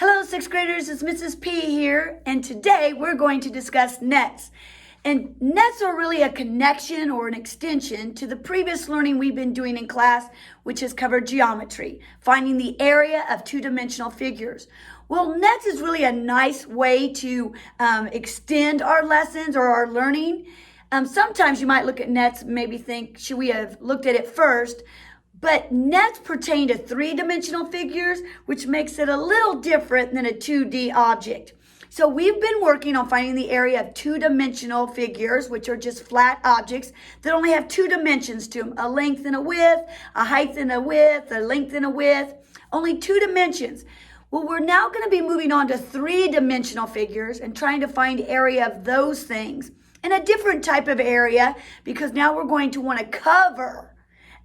Hello, sixth graders, it's Mrs. P here, and today we're going to discuss nets. And nets are really a connection or an extension to the previous learning we've been doing in class, which has covered geometry, finding the area of two-dimensional figures. Well, nets is really a nice way to extend our lessons or our learning. Sometimes you might look at nets and maybe think, should we have looked at it first? But nets pertain to three-dimensional figures, which makes it a little different than a 2D object. So we've been working on finding the area of two-dimensional figures, which are just flat objects that only have two dimensions to them, a length and a width, a height and a width, a length and a width, only two dimensions. Well, we're now going to be moving on to three-dimensional figures and trying to find area of those things in a different type of area, because now we're going to want to cover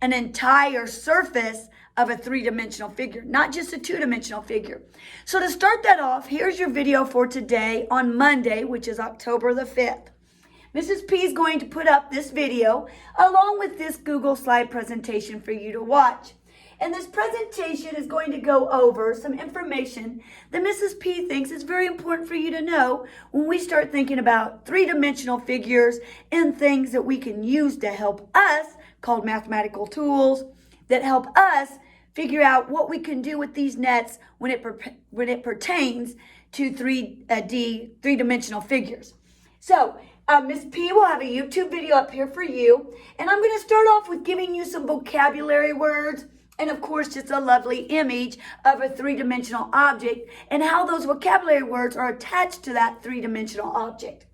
an entire surface of a three-dimensional figure, not just a two-dimensional figure. So to start that off, here's your video for today on Monday, which is October the 5th. Mrs. P is going to put up this video along with this Google slide presentation for you to watch. And this presentation is going to go over some information that Mrs. P thinks is very important for you to know when we start thinking about three-dimensional figures and things that we can use to help us, called mathematical tools, that help us figure out what we can do with these nets when it pertains to three-dimensional figures. So Ms. P will have a YouTube video up here for you, and I'm going to start off with giving you some vocabulary words, and of course, just a lovely image of a three-dimensional object and how those vocabulary words are attached to that three-dimensional object.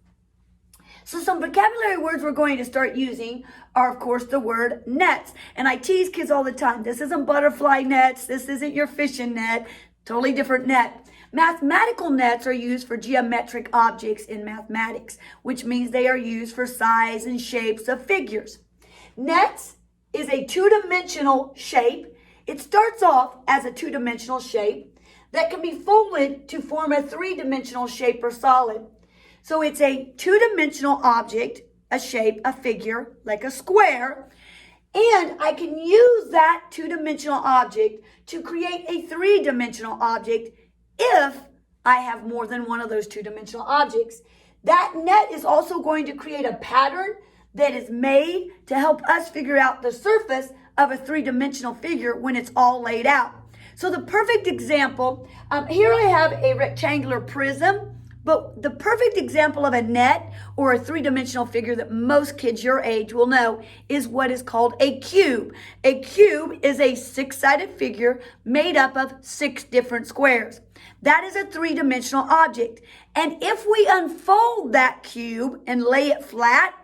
So some vocabulary words we're going to start using are, of course, the word nets. And I tease kids all the time. This isn't butterfly nets. This isn't your fishing net. Totally different net. Mathematical nets are used for geometric objects in mathematics, which means they are used for size and shapes of figures. Nets is a two-dimensional shape. It starts off as a two-dimensional shape that can be folded to form a three-dimensional shape or solid. So it's a two-dimensional object, a shape, a figure, like a square, and I can use that two-dimensional object to create a three-dimensional object if I have more than one of those two-dimensional objects. That net is also going to create a pattern that is made to help us figure out the surface of a three-dimensional figure when it's all laid out. So the perfect example, here I have a rectangular prism. But the perfect example of a net or a three-dimensional figure that most kids your age will know is what is called a cube. A cube is a six-sided figure made up of six different squares. That is a three-dimensional object. And if we unfold that cube and lay it flat,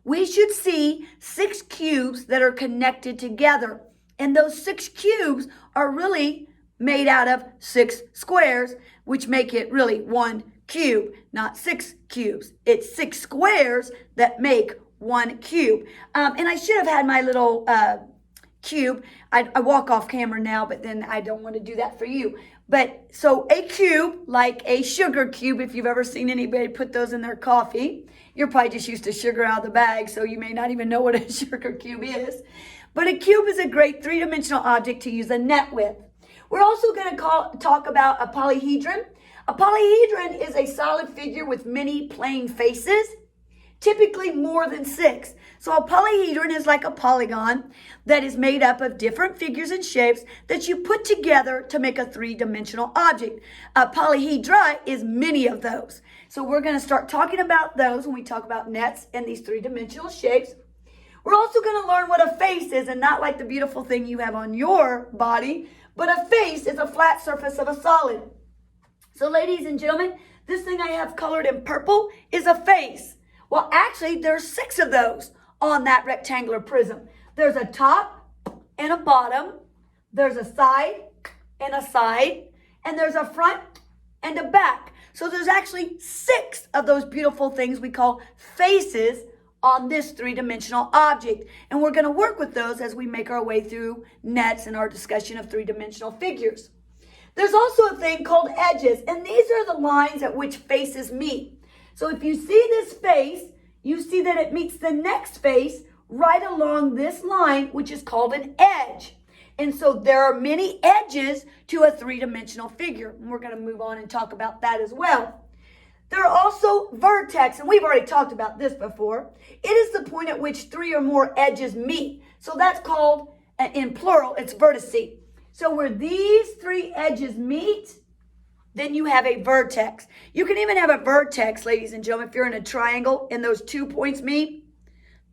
we should see six cubes that are connected together. And those six cubes are really made out of six squares, which make it really one cube, not six cubes. It's six squares that make one cube. And I should have had my little cube. I walk off camera now, but then I don't want to do that for you. But so a cube, like a sugar cube, if you've ever seen anybody put those in their coffee, you're probably just used to sugar out of the bag, so you may not even know what a sugar cube is. But a cube is a great three-dimensional object to use a net with. We're also going to talk about a polyhedron. A polyhedron is a solid figure with many plane faces, typically more than six. So a polyhedron is like a polygon that is made up of different figures and shapes that you put together to make a three-dimensional object. A polyhedra is many of those. So we're going to start talking about those when we talk about nets and these three-dimensional shapes. We're also going to learn what a face is, and not like the beautiful thing you have on your body, but a face is a flat surface of a solid. So ladies and gentlemen, this thing I have colored in purple is a face. Well, actually, there's six of those on that rectangular prism. There's a top and a bottom. There's a side, and there's a front and a back. So there's actually six of those beautiful things we call faces on this three-dimensional object. And we're going to work with those as we make our way through nets and our discussion of three-dimensional figures. There's also a thing called edges, and these are the lines at which faces meet. So if you see this face, you see that it meets the next face right along this line, which is called an edge. And so there are many edges to a three-dimensional figure. And we're going to move on and talk about that as well. There are also vertex, and we've already talked about this before. It is the point at which three or more edges meet. So that's called, in plural, it's vertices. So where these three edges meet, then you have a vertex. You can even have a vertex, ladies and gentlemen, if you're in a triangle and those 2 points meet.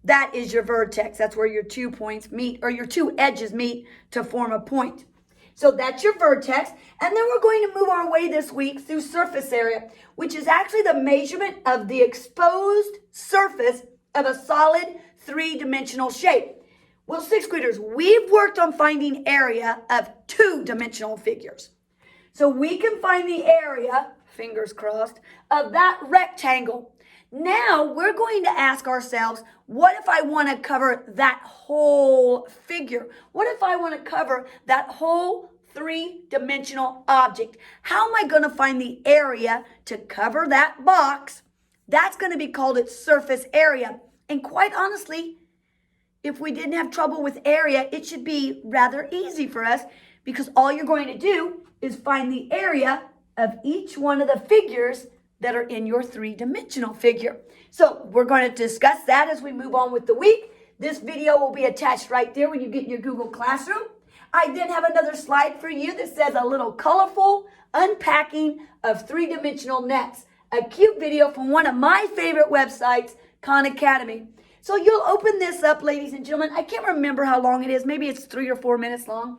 That is your vertex. That's where your 2 points meet, or your 2 edges meet to form a point. So that's your vertex. And then we're going to move our way this week through surface area, which is actually the measurement of the exposed surface of a solid three-dimensional shape. Well, sixth graders, we've worked on finding area of two-dimensional figures. So we can find the area, fingers crossed, of that rectangle. Now we're going to ask ourselves, what if I want to cover that whole figure? What if I want to cover that whole three-dimensional object? How am I going to find the area to cover that box? That's going to be called its surface area. And quite honestly, if we didn't have trouble with area, it should be rather easy for us, because all you're going to do is find the area of each one of the figures that are in your three-dimensional figure. So we're going to discuss that as we move on with the week. This video will be attached right there when you get in your Google Classroom. I then have another slide for you that says a little colorful unpacking of three-dimensional nets. A cute video from one of my favorite websites, Khan Academy. So you'll open this up, ladies and gentlemen. I can't remember how long it is. Maybe it's 3 or 4 minutes long.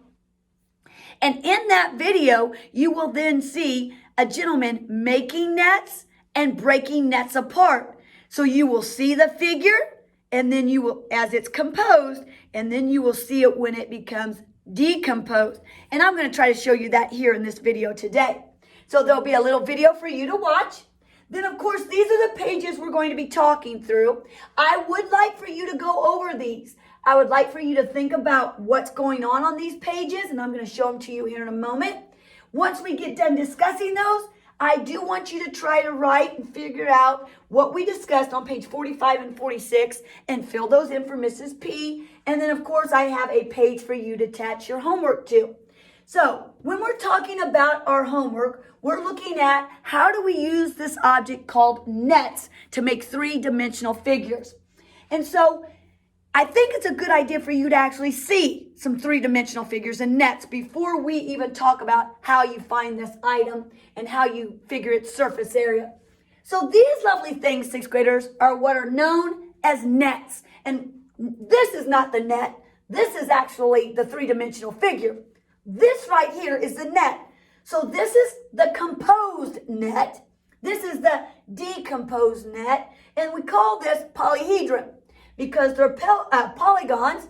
And in that video, you will then see a gentleman making nets and breaking nets apart. So you will see the figure, and then you will, as it's composed, and then you will see it when it becomes decomposed. And I'm going to try to show you that here in this video today. So there'll be a little video for you to watch. Then, of course, these are the pages we're going to be talking through. I would like for you to go over these. I would like for you to think about what's going on these pages, and I'm going to show them to you here in a moment. Once we get done discussing those, I do want you to try to write and figure out what we discussed on page 45 and 46 and fill those in for Mrs. P. And then, of course, I have a page for you to attach your homework to. So when we're talking about our homework, we're looking at how do we use this object called nets to make three-dimensional figures. And so I think it's a good idea for you to actually see some three-dimensional figures and nets before we even talk about how you find this item and how you figure its surface area. So these lovely things, sixth graders, are what are known as nets. And this is not the net. This is actually the three-dimensional figure. This right here is the net. So this is the composed net. This is the decomposed net. And we call this polyhedron because they're polygons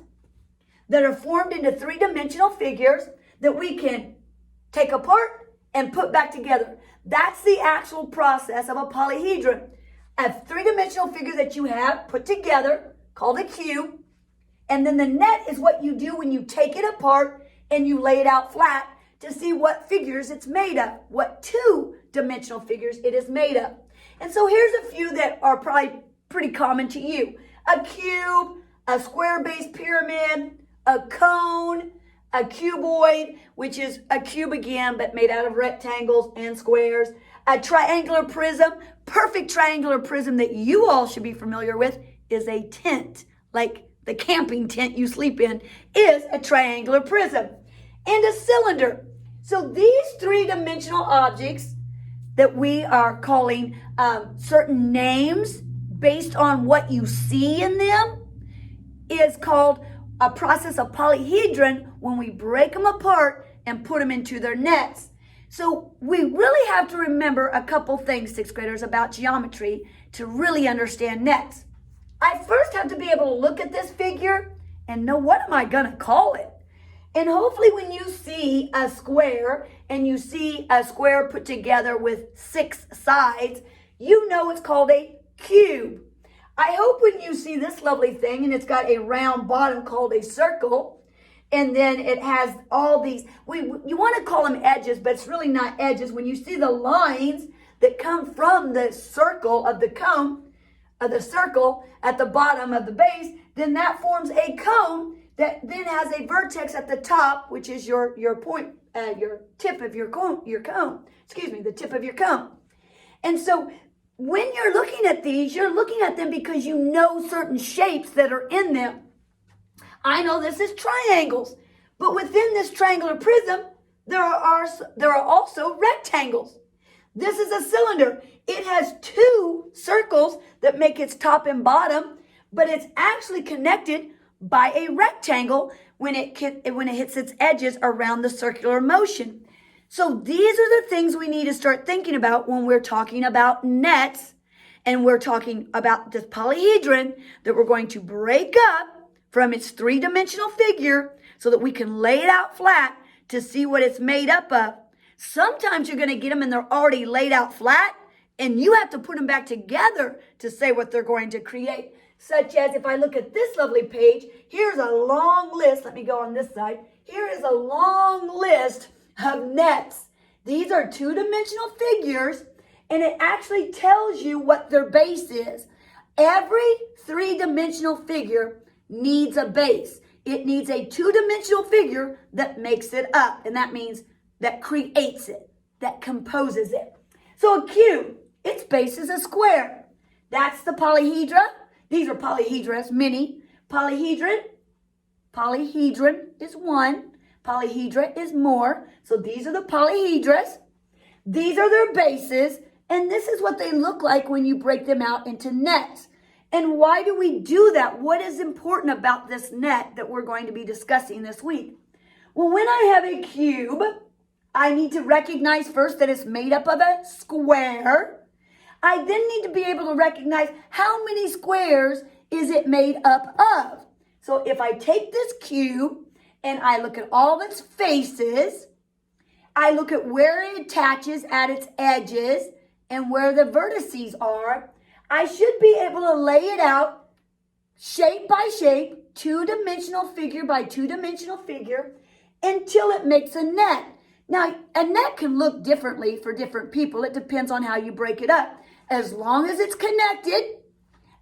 that are formed into three-dimensional figures that we can take apart and put back together. That's the actual process of a polyhedron. A three-dimensional figure that you have put together called a cube. And then the net is what you do when you take it apart and you lay it out flat to see what figures it's made of, what two-dimensional figures it is made of. And so here's a few that are probably pretty common to you. A cube, a square-based pyramid, a cone, a cuboid, which is a cube again, but made out of rectangles and squares, a triangular prism. Perfect triangular prism that you all should be familiar with is a tent, like the camping tent you sleep in is a triangular prism, and a cylinder. So these three-dimensional objects that we are calling certain names based on what you see in them is called a process of polyhedron when we break them apart and put them into their nets. So we really have to remember a couple things, sixth graders, about geometry to really understand nets. I first have to be able to look at this figure and know, what am I going to call it? And hopefully when you see a square and you see a square put together with 6 sides, you know it's called a cube. I hope when you see this lovely thing and it's got a round bottom called a circle, and then it has all these, you want to call them edges, but it's really not edges. When you see the lines that come from the circle of the cone, of the circle at the bottom of the base, then that forms a cone that then has a vertex at the top, which is your point, your tip of your cone, the tip of your cone. And so when you're looking at these, you're looking at them because you know certain shapes that are in them. I know this is triangles, but within this triangular prism, there are also rectangles. This is a cylinder. It has two circles that make its top and bottom, but it's actually connected by a rectangle when it hits its edges around the circular motion. So these are the things we need to start thinking about when we're talking about nets, and we're talking about this polyhedron that we're going to break up from its three-dimensional figure so that we can lay it out flat to see what it's made up of. Sometimes you're going to get them and they're already laid out flat, and you have to put them back together to say what they're going to create. Such as if I look at this lovely page, here's a long list. Let me go on this side. Here is a long list of nets. These are two-dimensional figures, and it actually tells you what their base is. Every three-dimensional figure needs a base. It needs a two-dimensional figure that makes it up, and that means that creates it, that composes it. So a cube, its base is a square. That's the polyhedra. These are polyhedras, many. Polyhedron is one. Polyhedra is more. So these are the polyhedras. These are their bases. And this is what they look like when you break them out into nets. And why do we do that? What is important about this net that we're going to be discussing this week? Well, when I have a cube, I need to recognize first that it's made up of a square. I then need to be able to recognize how many squares is it made up of. So if I take this cube and I look at all of its faces, I look at where it attaches at its edges and where the vertices are, I should be able to lay it out shape by shape, two-dimensional figure by two-dimensional figure, until it makes a net. Now, a net can look differently for different people. It depends on how you break it up. As long as it's connected,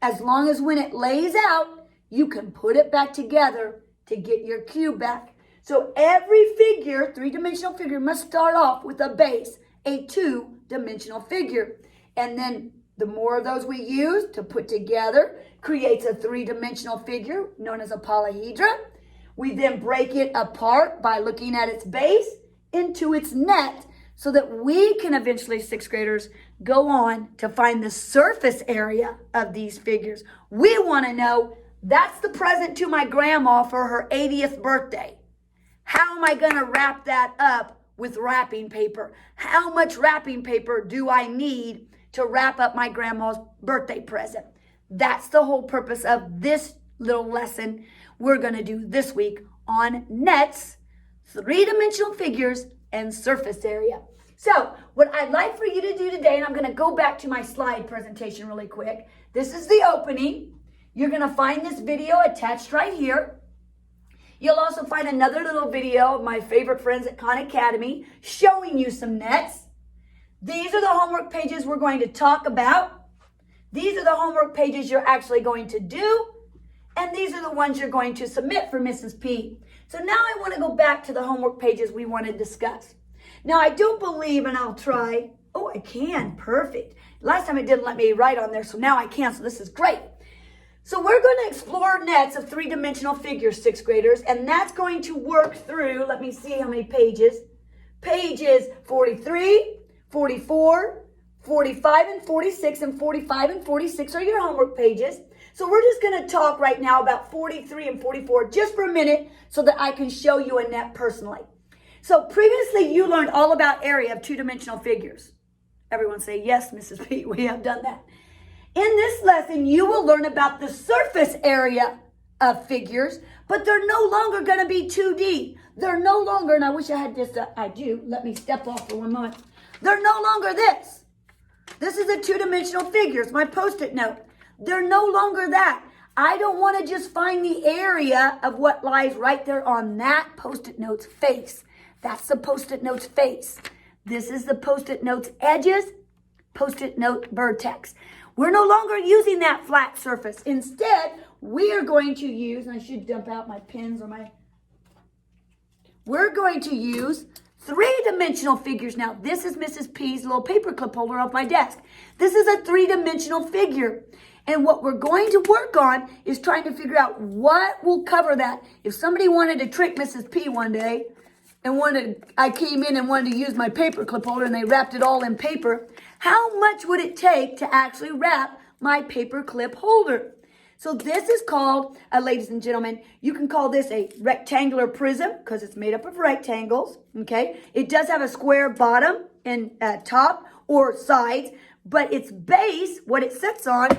as long as when it lays out, you can put it back together to get your cube back. So every figure, three-dimensional figure, must start off with a base, a two-dimensional figure. And then the more of those we use to put together creates a three-dimensional figure known as a polyhedron. We then break it apart by looking at its base into its net so that we can eventually, sixth graders, go on to find the surface area of these figures. We want to know, that's the present to my grandma for her 80th birthday. How am I going to wrap that up with wrapping paper? How much wrapping paper do I need to wrap up my grandma's birthday present? That's the whole purpose of this little lesson we're going to do this week on nets, three-dimensional figures, and surface area. So what I'd like for you to do today, and I'm going to go back to my slide presentation really quick. This is the opening. You're going to find this video attached right here. You'll also find another little video of my favorite friends at Khan Academy showing you some nets. These are the homework pages we're going to talk about. These are the homework pages you're actually going to do. And these are the ones you're going to submit for Mrs. P. So now I want to go back to the homework pages we want to discuss. Now I don't believe, and I'll try. Oh, I can. Perfect. Last time it didn't let me write on there, so now I can. So this is great. So we're going to explore nets of three-dimensional figures, sixth graders, and that's going to work through, let me see how many pages. Pages 43, 44, 45, and 46, and 45 and 46 are your homework pages. So we're just going to talk right now about 43 and 44 just for a minute so that I can show you a net personally. So previously you learned all about area of two-dimensional figures. Everyone say, yes, Mrs. P, we have done that. In this lesson, you will learn about the surface area of figures, but they're no longer going to be 2D. They're no longer, and I wish I had this, I do, let me step off for one moment. They're no longer this. This is a two-dimensional figures, my Post-it note. They're no longer that. I don't want to just find the area of what lies right there on that Post-it note's face. That's the Post-it note's face. This is the Post-it note's edges. Post-it note Vertex. We're no longer using that flat surface. Instead, we are going to use, and I should dump out my pins or we're going to use three-dimensional figures. Now, this is Mrs. P's little paperclip holder off my desk. This is a three-dimensional figure. And what we're going to work on is trying to figure out what will cover that. If somebody wanted to trick Mrs. P one day and I came in and wanted to use my paperclip holder and they wrapped it all in paper, how much would it take to actually wrap my paperclip holder? So this is called, ladies and gentlemen, you can call this a rectangular prism because it's made up of rectangles, okay? It does have a square bottom and top or sides, but its base, what it sits on,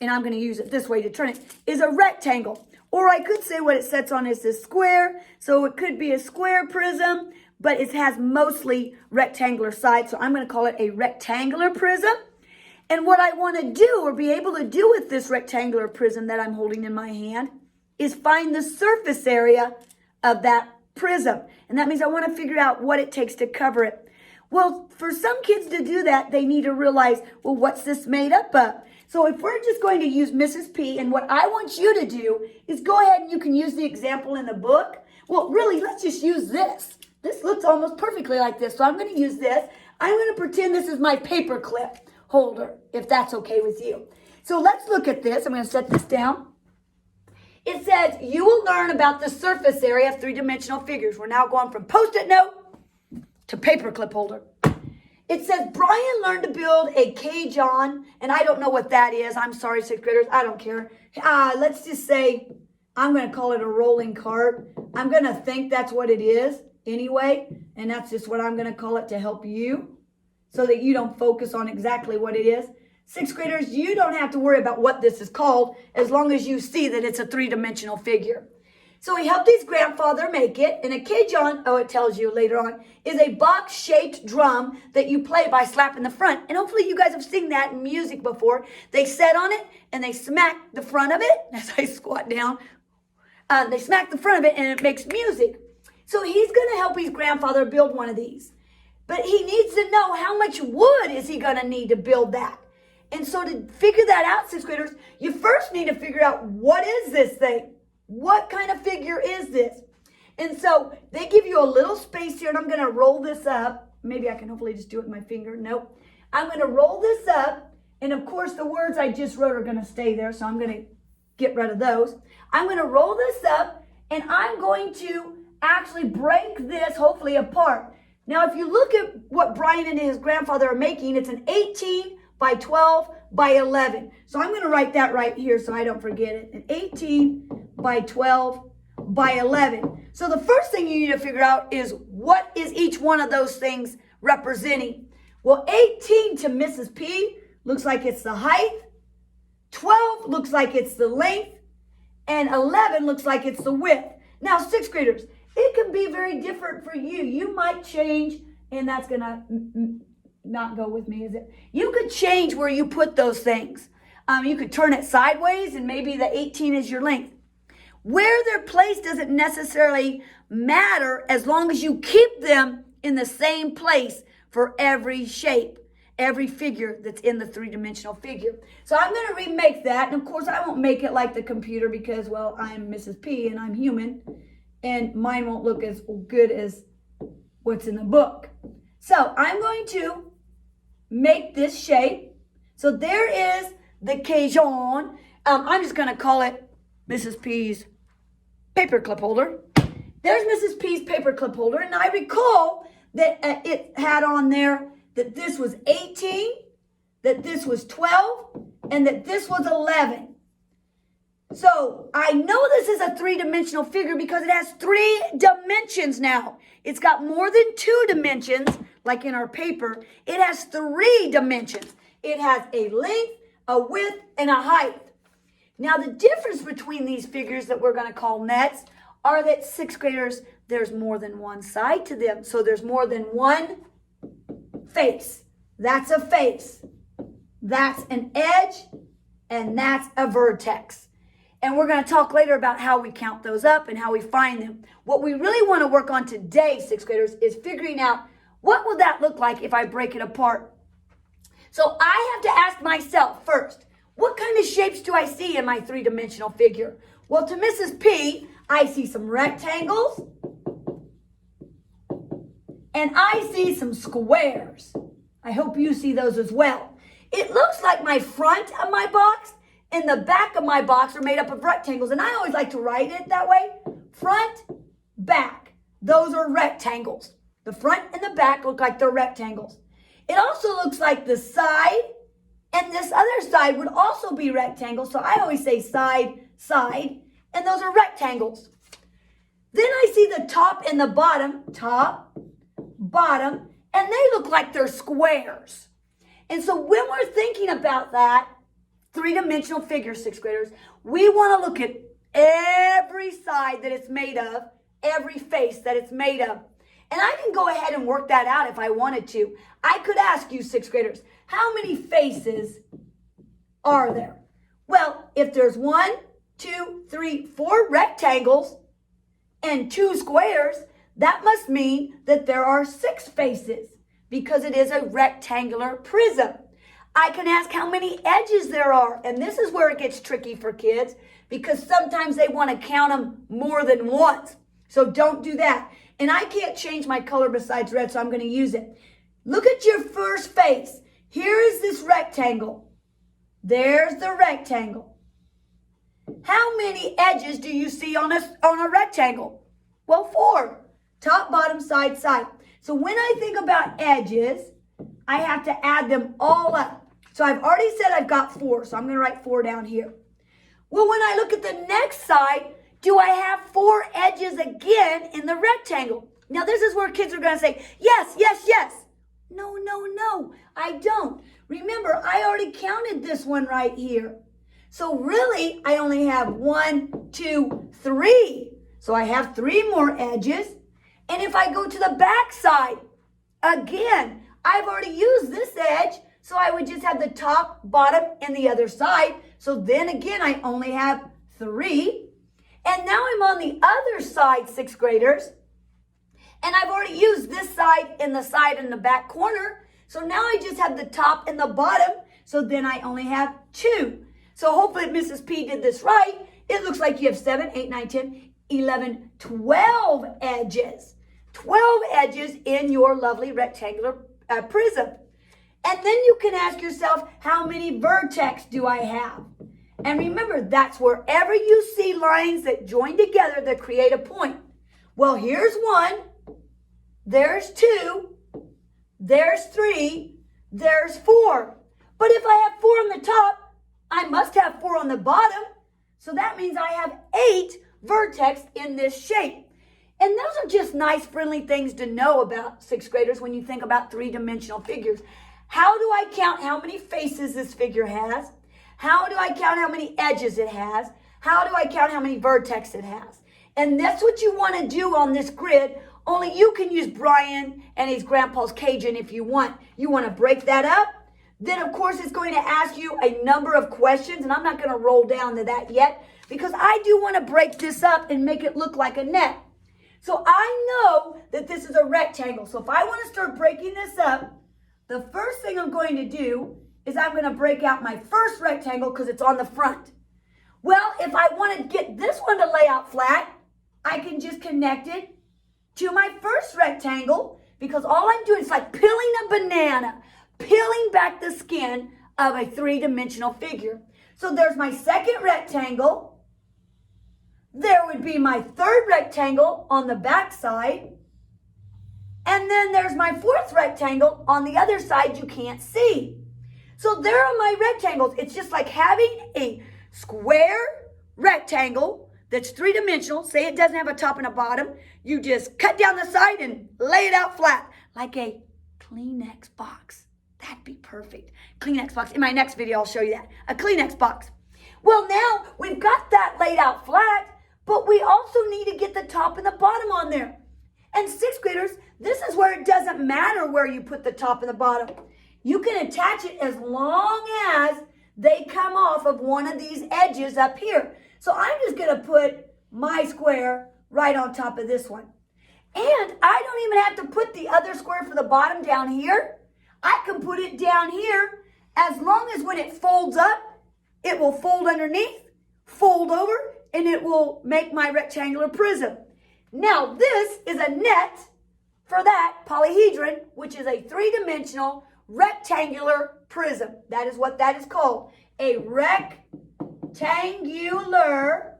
and I'm going to use it this way to turn it, is a rectangle. Or I could say what it sets on is this square. So it could be a square prism, but it has mostly rectangular sides. So I'm going to call it a rectangular prism. And what I want to do or be able to do with this rectangular prism that I'm holding in my hand is find the surface area of that prism. And that means I want to figure out what it takes to cover it. Well, for some kids to do that, they need to realize, well, what's this made up of? So if we're just going to use Mrs. P, and what I want you to do is go ahead and you can use the example in the book. Well, really, let's just use this. This looks almost perfectly like this. So I'm going to use this. I'm going to pretend this is my paper clip holder, if that's okay with you. So let's look at this. I'm going to set this down. It says, you will learn about the surface area of three-dimensional figures. We're now going from Post-it note to paperclip holder. It says, Brian learned to build a cajon, and I don't know what that is. I'm sorry, sixth graders. I don't care. Let's just say, I'm going to call it a rolling cart. I'm going to think that's what it is anyway, and that's just what I'm going to call it to help you so that you don't focus on exactly what it is. Sixth graders, you don't have to worry about what this is called as long as you see that it's a three-dimensional figure. So he helped his grandfather make it, and a cajon, it tells you later on, is a box-shaped drum that you play by slapping the front. And hopefully you guys have seen that in music before. They set on it, and they smack the front of it, as I squat down. They smack the front of it, and it makes music. So he's going to help his grandfather build one of these. But he needs to know how much wood is he going to need to build that. And so to figure that out, sixth graders, you first need to figure out, what is this thing? What kind of figure is this? And so they give you a little space here, and I'm going to roll this up. Maybe I can hopefully just do it with my finger. Nope. I'm going to roll this up, and of course the words I just wrote are going to stay there, so I'm going to get rid of those. I'm going to roll this up, and I'm going to actually break this hopefully apart. Now, if you look at what Brian and his grandfather are making, it's an 18 by 12 by 11. So I'm going to write that right here so I don't forget it. An 18 by 12 by 11. So the first thing you need to figure out is, what is each one of those things representing? Well, 18 to Mrs. P looks like it's the height. 12 looks like it's the length. And 11 looks like it's the width. Now, sixth graders, it can be very different for you. You might change, and that's going to not go with me, is it? You could change where you put those things. You could turn it sideways, and maybe the 18 is your length. Where they're placed doesn't necessarily matter as long as you keep them in the same place for every shape, every figure that's in the three-dimensional figure. So I'm going to remake that. And of course, I won't make it like the computer because, well, I'm Mrs. P and I'm human. And mine won't look as good as what's in the book. So I'm going to make this shape. So there is the cajon. I'm just going to call it Mrs. P's paperclip holder. There's Mrs. P's paperclip holder. And I recall that it had on there that this was 18, that this was 12, and that this was 11. So I know this is a three-dimensional figure because it has 3 dimensions now. It's got more than 2 dimensions, like in our paper. It has 3 dimensions. It has a length, a width, and a height. Now, the difference between these figures that we're going to call nets are that sixth graders, there's more than one side to them. So there's more than one face. That's a face. That's an edge, and that's a vertex. And we're going to talk later about how we count those up and how we find them. What we really want to work on today, sixth graders, is figuring out, what will that look like if I break it apart? So I have to ask myself first, what kind of shapes do I see in my three-dimensional figure? Well, to Mrs. P, I see some rectangles and I see some squares. I hope you see those as well. It looks like my front of my box and the back of my box are made up of rectangles, and I always like to write it that way. Front, back. Those are rectangles. The front and the back look like they're rectangles. It also looks like the side and this other side would also be rectangles. So I always say side, side, and those are rectangles. Then I see the top and the bottom, top, bottom, and they look like they're squares. And so when we're thinking about that, three-dimensional figure, sixth graders, we want to look at every side that it's made of, every face that it's made of. And I can go ahead and work that out if I wanted to. I could ask you, sixth graders, how many faces are there? Well, if there's 1, 2, 3, 4 rectangles and 2 squares, that must mean that there are 6 faces because it is a rectangular prism. I can ask how many edges there are, and this is where it gets tricky for kids because sometimes they want to count them more than once. So don't do that. And I can't change my color besides red, so I'm going to use it. Look at your first face. Here is this rectangle. There's the rectangle. How many edges do you see on a rectangle? Well, 4. Top, bottom, side, side. So when I think about edges, I have to add them all up. So I've already said I've got 4, so I'm going to write 4 down here. Well, when I look at the next side, do I have 4 edges again in the rectangle? Now, this is where kids are going to say, yes, yes, yes. No, no, no, I don't. Remember, I already counted this one right here. So really, I only have 1, 2, 3. So I have 3 more edges. And if I go to the back side, again, I've already used this edge. So I would just have the top, bottom, and the other side. So then again, I only have 3. And now I'm on the other side, sixth graders. And I've already used this side and the back corner. So now I just have the top and the bottom. So then I only have 2. So hopefully Mrs. P did this right. It looks like you have 7, 8, 9, 10, 11, 12 edges. 12 edges in your lovely rectangular prism. And then you can ask yourself, how many vertex do I have? And remember, that's wherever you see lines that join together that create a point. Well, here's 1, there's 2, there's 3, there's 4. But if I have 4 on the top, I must have 4 on the bottom. So that means I have 8 vertex in this shape. And those are just nice, friendly things to know about, sixth graders, when you think about three-dimensional figures. How do I count how many faces this figure has? How do I count how many edges it has? How do I count how many vertex it has? And that's what you want to do on this grid. Only you can use Brian and his grandpa's Cajun if you want. You want to break that up. Then, of course, it's going to ask you a number of questions. And I'm not going to roll down to that yet because I do want to break this up and make it look like a net. So I know that this is a rectangle. So if I want to start breaking this up, the first thing I'm going to do is I'm going to break out my first rectangle because it's on the front. Well, if I want to get this one to lay out flat, I can just connect it to my first rectangle because all I'm doing is like peeling a banana, peeling back the skin of a three-dimensional figure. So there's my second rectangle. There would be my third rectangle on the back side. And then there's my fourth rectangle on the other side you can't see. So there are my rectangles. It's just like having a square rectangle that's three-dimensional. Say it doesn't have a top and a bottom. You just cut down the side and lay it out flat like a Kleenex box. That'd be perfect. Kleenex box. In my next video, I'll show you that. A Kleenex box. Well, now we've got that laid out flat, but we also need to get the top and the bottom on there. And sixth graders, this is where it doesn't matter where you put the top and the bottom. You can attach it as long as they come off of one of these edges up here. So I'm just going to put my square right on top of this one. And I don't even have to put the other square for the bottom down here. I can put it down here as long as when it folds up, it will fold underneath, fold over, and it will make my rectangular prism. Now this is a net for that polyhedron, which is a three-dimensional rectangular prism. That is what that is called, a rectangular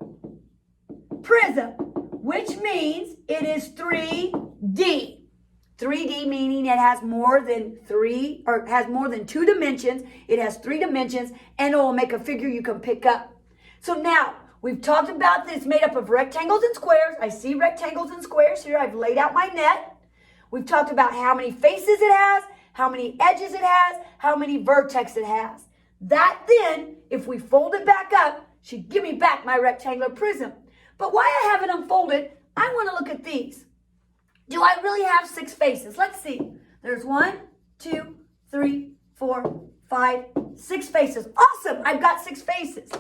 prism, which means it is 3D. 3D meaning it has more than two dimensions. It has 3 dimensions, and it will make a figure you can pick up. So now, we've talked about this made up of rectangles and squares. I see rectangles and squares here. I've laid out my net. We've talked about how many faces it has, how many edges it has, how many vertex it has. That then, if we fold it back up, should give me back my rectangular prism. But why I have it unfolded, I want to look at these. Do I really have 6 faces? Let's see. There's 1, 2, 3, 4, 5, 6 faces. Awesome, I've got 6 faces.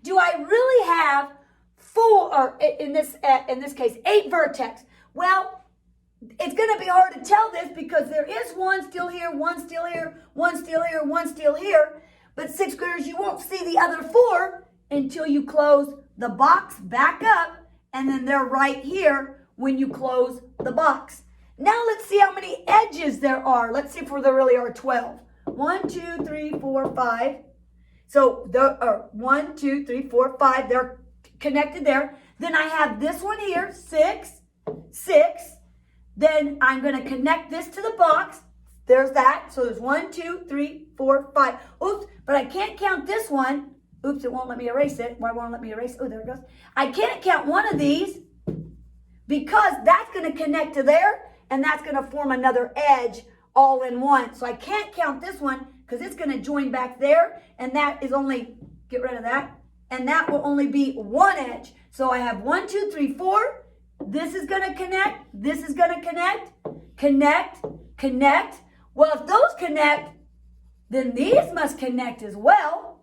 Do I really have 4, or in this case, 8 vertex? Well, it's going to be hard to tell this because there is one still here, one still here, one still here, one still here. But 6th graders, you won't see the other 4 until you close the box back up, and then they're right here when you close the box. Now let's see how many edges there are. Let's see if there really are 12. 1, 2, 3, 4, 5. So there are 1, 2, 3, 4, 5. They're connected there. Then I have this one here, 6, 6. Then I'm going to connect this to the box. There's that. So there's 1, 2, 3, 4, 5. Oops, but I can't count this one. Oops, it won't let me erase it. Why won't it let me erase it? Oh, there it goes. I can't count one of these because that's going to connect to there, and that's going to form another edge all in one. So I can't count this one because it's going to join back there, and that is only, get rid of that, and that will only be one edge. So I have 1, 2, 3, 4. This is going to connect. This is going to connect. Connect. Connect. Well, if those connect, then these must connect as well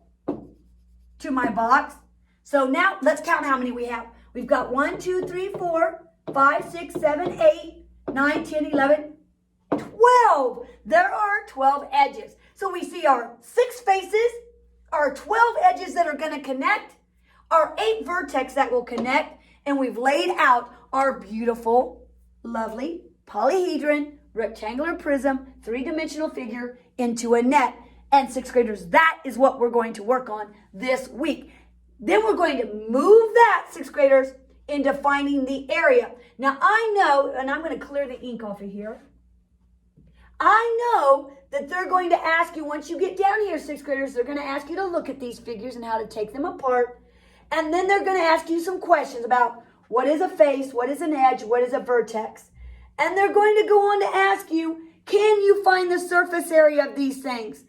to my box. So now let's count how many we have. We've got 1, 2, 3, 4, 5, 6, 7, 8, 9, 10, 11, 12. There are 12 edges. So we see our 6 faces, our 12 edges that are going to connect, our 8 vertex that will connect, and we've laid out our beautiful, lovely polyhedron, rectangular prism, 3-dimensional figure into a net. And 6th graders, that is what we're going to work on this week. Then we're going to move that, 6th graders, into finding the area. Now I know, and I'm going to clear the ink off of here. I know that they're going to ask you, once you get down here, 6th graders, they're going to ask you to look at these figures and how to take them apart. And then they're going to ask you some questions about what is a face, what is an edge, what is a vertex. And they're going to go on to ask you, can you find the surface area of these things?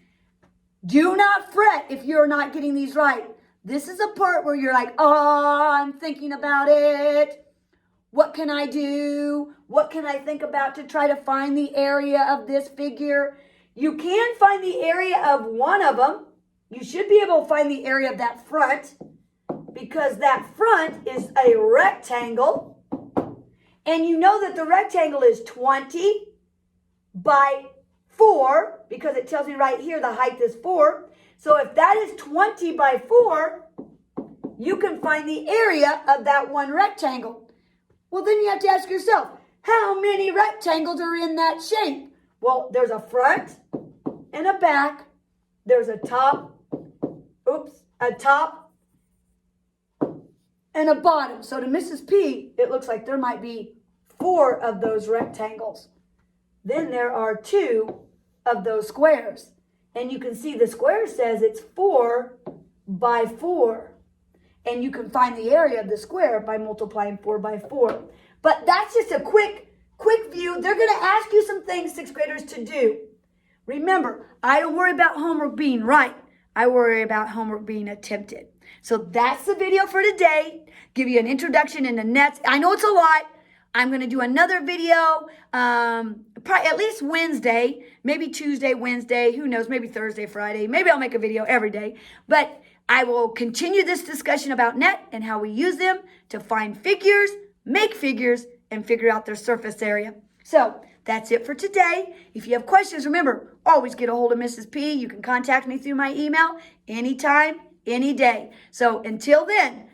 Do not fret if you're not getting these right. This is a part where you're like, oh, I'm thinking about it. What can I do? What can I think about to try to find the area of this figure? You can find the area of one of them. You should be able to find the area of that front because that front is a rectangle. And you know that the rectangle is 20 by 4 because it tells me right here the height is 4. So if that is 20 by 4, you can find the area of that one rectangle. Well, then you have to ask yourself, how many rectangles are in that shape? Well, there's a front and a back. There's a top, a top and a bottom. So to Mrs. P, it looks like there might be 4 of those rectangles. Then there are 2 of those squares. And you can see the square says it's 4 by 4. And you can find the area of the square by multiplying 4 by 4. But that's just a quick view. They're going to ask you some things, 6th graders, to do. Remember, I don't worry about homework being right. I worry about homework being attempted. So that's the video for today. Give you an introduction into nets. I know it's a lot. I'm going to do another video probably at least Wednesday, maybe Tuesday, Wednesday, who knows, maybe Thursday, Friday. Maybe I'll make a video every day. But I will continue this discussion about net and how we use them to find figures, make figures, and figure out their surface area. So that's it for today. If you have questions, remember, always get a hold of Mrs. P. You can contact me through my email anytime, any day. So until then,